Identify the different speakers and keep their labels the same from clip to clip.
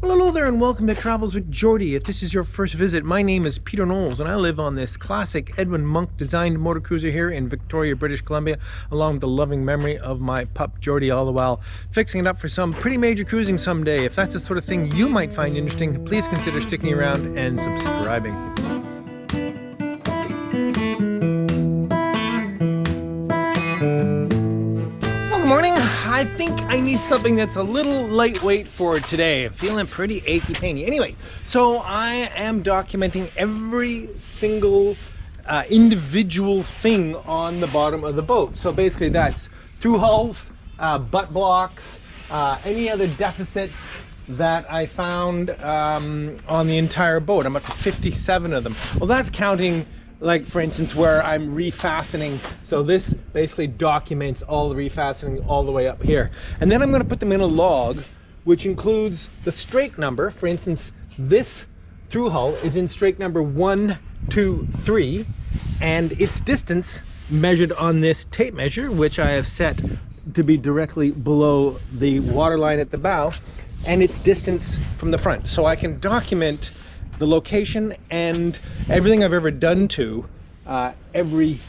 Speaker 1: Well, hello there and welcome to Travels with Geordie. If this is your first visit, my name is Peter Knowles and I live on this classic Edwin Monk designed motor cruiser here in Victoria, British Columbia, along with the loving memory of my pup Geordie, all the while fixing it up for some pretty major cruising someday. If that's the sort of thing you might find interesting, please consider sticking around and subscribing. Well, good morning. I think I need something that's a little lightweight for today. I'm feeling pretty achy painy. Anyway, so I am documenting every single individual thing on the bottom of the boat. So basically that's through hulls, butt blocks, any other deficits that I found on the entire boat. I'm up to 57 of them. Well, that's counting, like for instance, where I'm refastening. So this basically documents all the refastening all the way up here. And then I'm going to put them in a log, which includes the strake number. For instance, this through hull is in strake number 1, 2, 3, and its distance measured on this tape measure, which I have set to be directly below the waterline at the bow, and its distance from the front. So I can document the location and everything I've ever done to every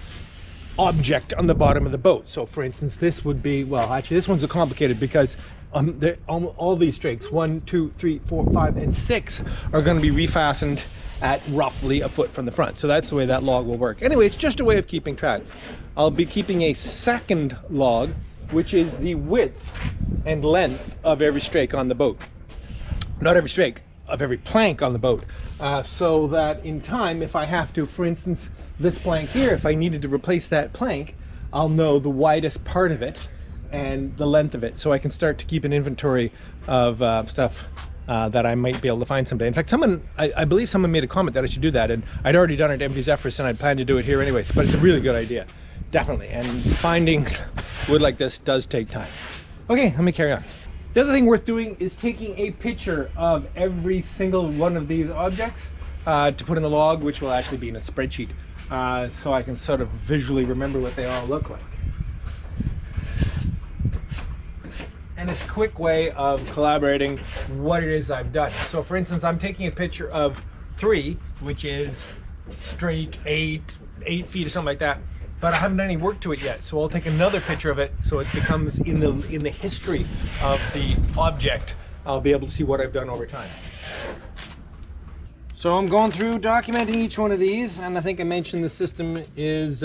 Speaker 1: object on the bottom of the boat. So for instance, this would be, well, actually this one's complicated because all these strakes, 1, 2, 3, 4, 5, and 6 are going to be refastened at roughly a foot from the front. So that's the way that log will work. Anyway, it's just a way of keeping track. I'll be keeping a second log, which is the width and length of every strake on the boat. Not every strake, of every plank on the boat, so that in time, if I have to, for instance, this plank here, if I needed to replace that plank, I'll know the widest part of it and the length of it, so I can start to keep an inventory of stuff that I might be able to find someday. In fact, I believe someone made a comment that I should do that, and I'd already done it at MV Zephyrus and I'd planned to do it here anyways, but it's a really good idea, definitely, and finding wood like this does take time. Okay, let me carry on. The other thing worth doing is taking a picture of every single one of these objects to put in the log, which will actually be in a spreadsheet, so I can sort of visually remember what they all look like. And it's a quick way of collaborating what it is I've done. So for instance, I'm taking a picture of 3, which is straight 8 feet or something like that. But I haven't done any work to it yet, so I'll take another picture of it so it becomes in the history of the object. I'll be able to see what I've done over time. So I'm going through documenting each one of these, and I think I mentioned the system is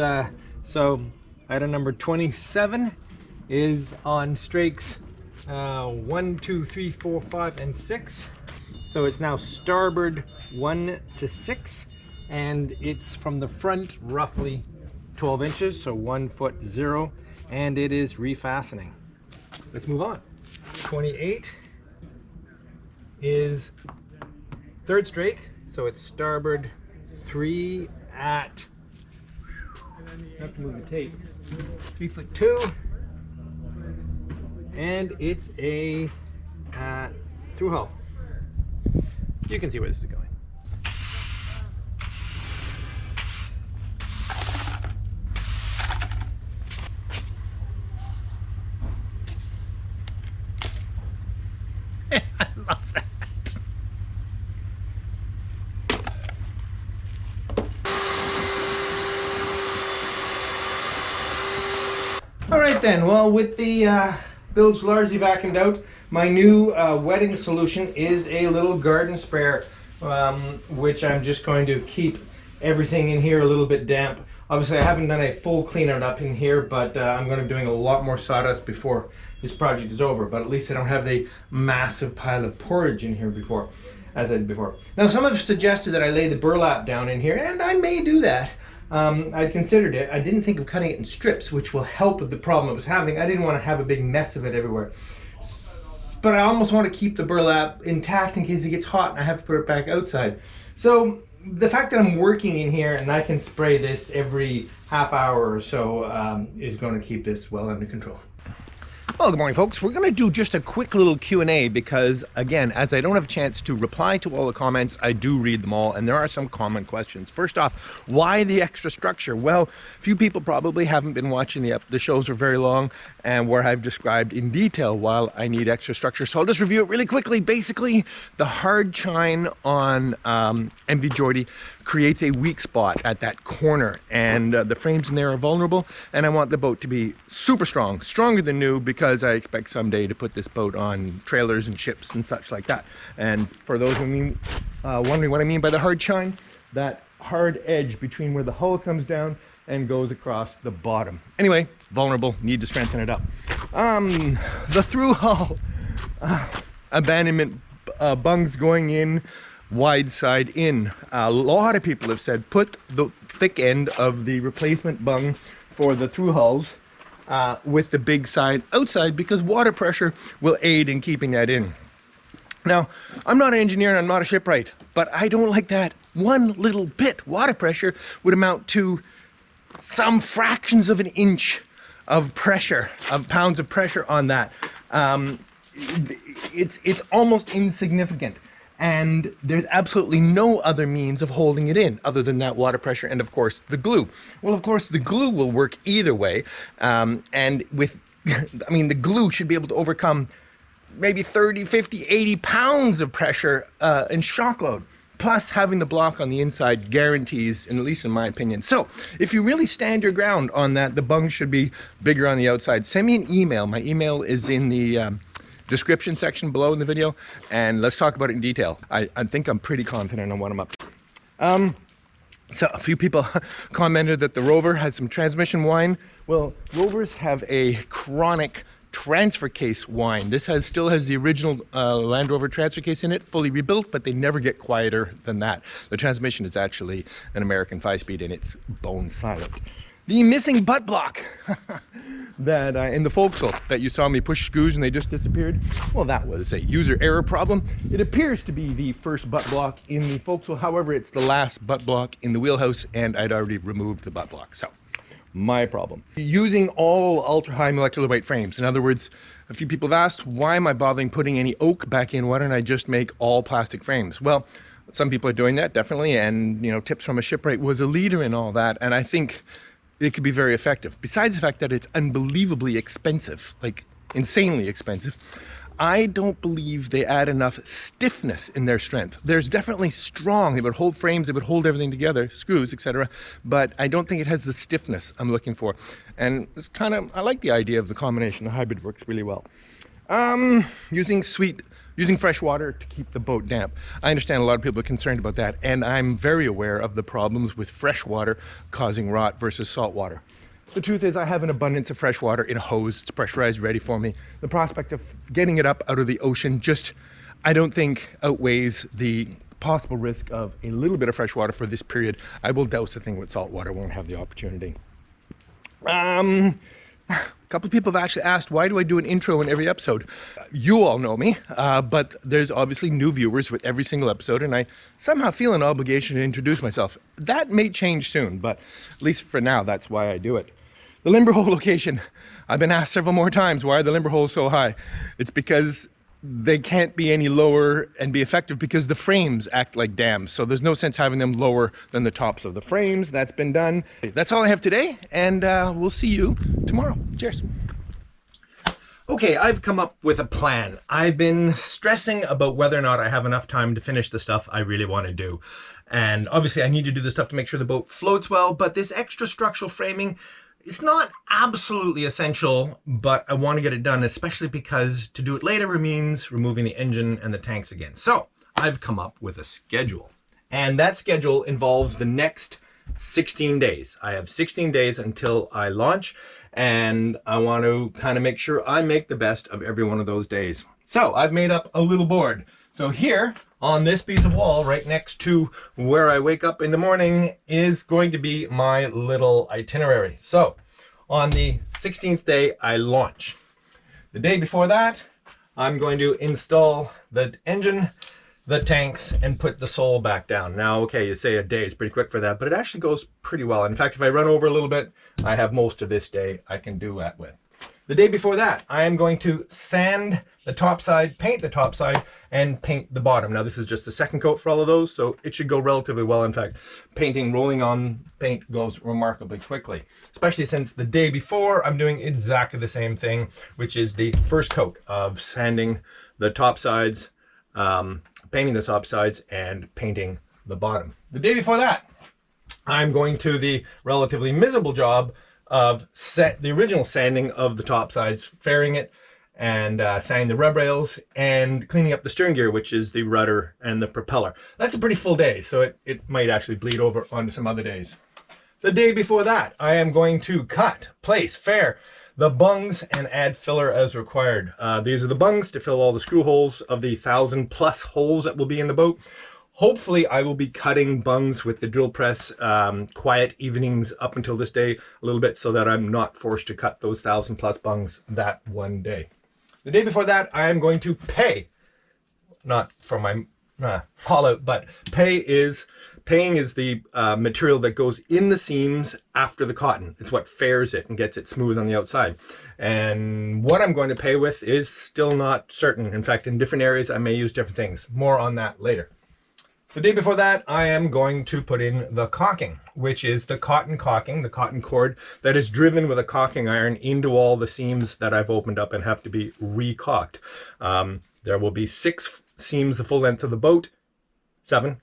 Speaker 1: so item number 27 is on strakes 1, 2, 3, 4, 5, and 6. So it's now starboard 1 to 6, and it's from the front roughly 12 inches, so 1 foot 0, and it is refastening. Let's move on. 28 is third strake, so it's starboard 3 at, I have to move the tape, 3 foot 2, and it's a through hull. You can see where this is going. I love that. All right then, well, with the bilge largely vacuumed out, my new wetting solution is a little garden sprayer, which I'm just going to keep everything in here a little bit damp. Obviously I haven't done a full clean out up in here, but I'm going to be doing a lot more sawdust before this project is over, but at least I don't have the massive pile of porridge in here before, as I did before. Now some have suggested that I lay the burlap down in here, and I may do that. I considered it. I didn't think of cutting it in strips, which will help with the problem I was having. I didn't want to have a big mess of it everywhere. But I almost want to keep the burlap intact in case it gets hot and I have to put it back outside. So the fact that I'm working in here and I can spray this every half hour or so is going to keep this well under control. Well, good morning, folks. We're going to do just a quick little Q&A because, again, as I don't have a chance to reply to all the comments, I do read them all, and there are some common questions. First off, why the extra structure? Well, few people probably haven't been watching the shows for very long, and where I've described in detail why I need extra structure. So I'll just review it really quickly. Basically, the hard chine on MV Geordie creates a weak spot at that corner, and the frames in there are vulnerable, and I want the boat to be super strong, stronger than new, because I expect someday to put this boat on trailers and ships and such like that. And for those who wondering what I mean by the hard chine, that hard edge between where the hull comes down and goes across the bottom. Anyway, vulnerable, need to strengthen it up. The through hull abandonment bungs going in wide side in. A lot of people have said put the thick end of the replacement bung for the through hulls with the big side outside, because water pressure will aid in keeping that in. Now, I'm not an engineer and I'm not a shipwright, but I don't like that one little bit. Water pressure would amount to some fractions of an inch of pressure, of pounds of pressure on that. It's almost insignificant. And there's absolutely no other means of holding it in other than that water pressure and, of course, the glue. Well, of course, the glue will work either way. And with, I mean, the glue should be able to overcome maybe 30, 50, 80 pounds of pressure and shock load. Plus, having the block on the inside guarantees, and at least in my opinion. So, if you really stand your ground on that, the bung should be bigger on the outside. Send me an email. My email is in the description section below in the video, and let's talk about it in detail. I think I'm pretty confident on what I'm up to. So a few people commented that the Rover has some transmission whine. Well, Rovers have a chronic transfer case whine. This still has the original Land Rover transfer case in it, fully rebuilt, but they never get quieter than that. The transmission is actually an American 5-speed and it's bone silent. The missing butt block that in the forecastle that you saw me push screws and they just disappeared. Well, that was a user error problem. It appears to be the first butt block in the forecastle. However, it's the last butt block in the wheelhouse, and I'd already removed the butt block. So, my problem. Using all ultra-high molecular weight frames. In other words, a few people have asked, why am I bothering putting any oak back in? Why don't I just make all plastic frames? Well, some people are doing that, definitely, and Tips from a Shipwright was a leader in all that, and I think it could be very effective. Besides the fact that it's unbelievably expensive, like insanely expensive, I don't believe they add enough stiffness in their strength. There's definitely strong, they would hold frames, they would hold everything together, screws, etc. But I don't think it has the stiffness I'm looking for. And it's I like the idea of the combination. The hybrid works really well. Using fresh water to keep the boat damp. I understand a lot of people are concerned about that, and I'm very aware of the problems with fresh water causing rot versus salt water. The truth is, I have an abundance of fresh water in a hose. It's pressurized, ready for me. The prospect of getting it up out of the ocean I don't think outweighs the possible risk of a little bit of fresh water for this period. I will douse the thing with salt water when I have the opportunity. A couple of people have actually asked, why do I do an intro in every episode? You all know me, but there's obviously new viewers with every single episode, and I somehow feel an obligation to introduce myself. That may change soon, but at least for now, that's why I do it. The limber hole location. I've been asked several more times, why are the limber holes so high? It's because they can't be any lower and be effective because the frames act like dams. So there's no sense having them lower than the tops of the frames. That's been done. That's all I have today, and we'll see you tomorrow. Cheers. Okay, I've come up with a plan. I've been stressing about whether or not I have enough time to finish the stuff I really want to do. And obviously I need to do the stuff to make sure the boat floats well, but this extra structural framing, it's not absolutely essential, but I want to get it done, especially because to do it later means removing the engine and the tanks again. So I've come up with a schedule, and that schedule involves the next 16 days. I have 16 days until I launch, and I want to kind of make sure I make the best of every one of those days. So I've made up a little board. So here on this piece of wall right next to where I wake up in the morning is going to be my little itinerary. So on the 16th day, I launch. The day before that, I'm going to install the engine, the tanks, and put the sole back down. Now, okay, you say a day is pretty quick for that, but it actually goes pretty well. In fact, if I run over a little bit, I have most of this day I can do that with. The day before that, I am going to sand the top side, paint the top side, and paint the bottom. Now this is just the second coat for all of those, so it should go relatively well. In fact, rolling on paint goes remarkably quickly, especially since the day before I'm doing exactly the same thing, which is the first coat of sanding the top sides, painting the top sides, and painting the bottom. The day before that, I'm going to the relatively miserable job of the original sanding of the top sides, fairing it, and sanding the rub rails, and cleaning up the steering gear, which is the rudder and the propeller. That's a pretty full day, so it might actually bleed over onto some other days. The day before that, I am going to cut, place, fair the bungs, and add filler as required. These are the bungs to fill all the screw holes of the 1,000+ holes that will be in the boat. Hopefully I will be cutting bungs with the drill press quiet evenings up until this day a little bit, so that I'm not forced to cut those 1,000+ bungs that one day. The day before that, I am going to pay, not for my Haulout, but paying is the material that goes in the seams after the cotton. It's what fairs it and gets it smooth on the outside. And what I'm going to pay with is still not certain. In fact, in different areas I may use different things. More on that later. The day before that, I am going to put in the caulking, which is the cotton caulking, the cotton cord that is driven with a caulking iron into all the seams that I've opened up and have to be re-caulked. There will be 6 seams the full length of the boat, 7,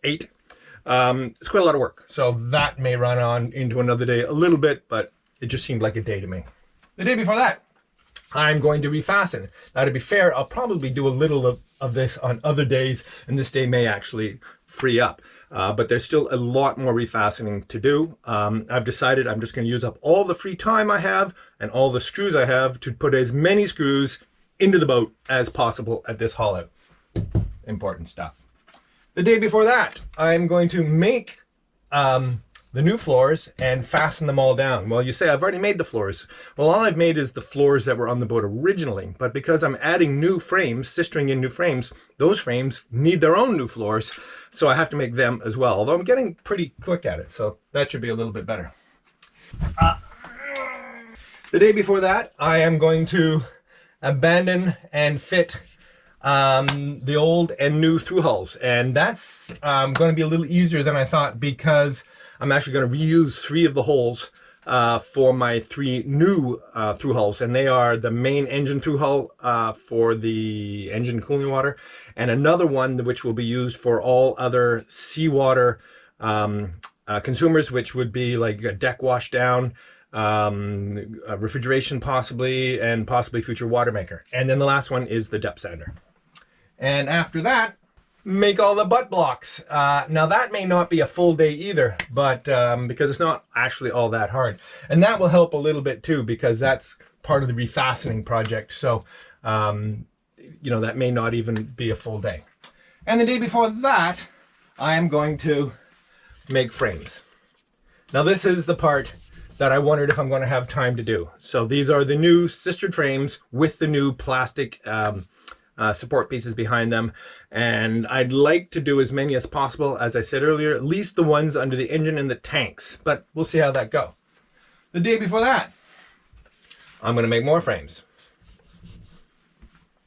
Speaker 1: 8. It's quite a lot of work, so that may run on into another day a little bit, but it just seemed like a day to me. The day before that, I'm going to refasten. Now, to be fair, I'll probably do a little of this on other days, and this day may actually free up. But there's still a lot more refastening to do. I've decided I'm just going to use up all the free time I have and all the screws I have to put as many screws into the boat as possible at this Haulout. Important stuff. The day before that, I'm going to make the new floors and fasten them all down. Well, you say I've already made the floors. Well, all I've made is the floors that were on the boat originally, but because I'm adding new frames, sistering in new frames, those frames need their own new floors, so I have to make them as well, although I'm getting pretty quick at it, so that should be a little bit better. The day before that, I am going to abandon and fit the old and new through hulls, and that's going to be a little easier than I thought, because I'm actually going to reuse 3 of the holes for my 3 new through hulls, and they are the main engine through hull for the engine cooling water, and another one which will be used for all other seawater consumers, which would be like a deck wash down, refrigeration possibly, and possibly future water maker. And then the last one is the depth sander. And after that, make all the butt blocks. Now that may not be a full day either, but because it's not actually all that hard. And that will help a little bit too, because that's part of the refastening project. So, you know, that may not even be a full day. And the day before that, I am going to make frames. Now this is the part that I wondered if I'm going to have time to do. So these are the new sistered frames with the new plastic support pieces behind them, and I'd like to do as many as possible, as I said earlier, at least the ones under the engine and the tanks, but we'll see how that goes. The day before that, I'm going to make more frames.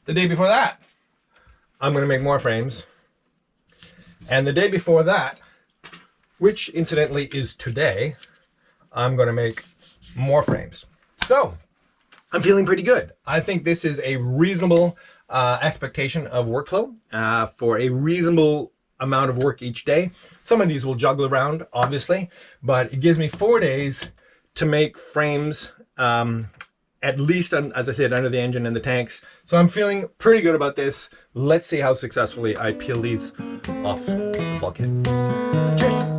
Speaker 1: The day before that, I'm going to make more frames. And the day before that, which incidentally is today, I'm going to make more frames. So I'm feeling pretty good. I think this is a reasonable expectation of workflow for a reasonable amount of work each day. Some of these will juggle around, obviously, but it gives me 4 days to make frames, at least, as I said, under the engine and the tanks. So I'm feeling pretty good about this. Let's see how successfully I peel these off the bulkhead. Cheers!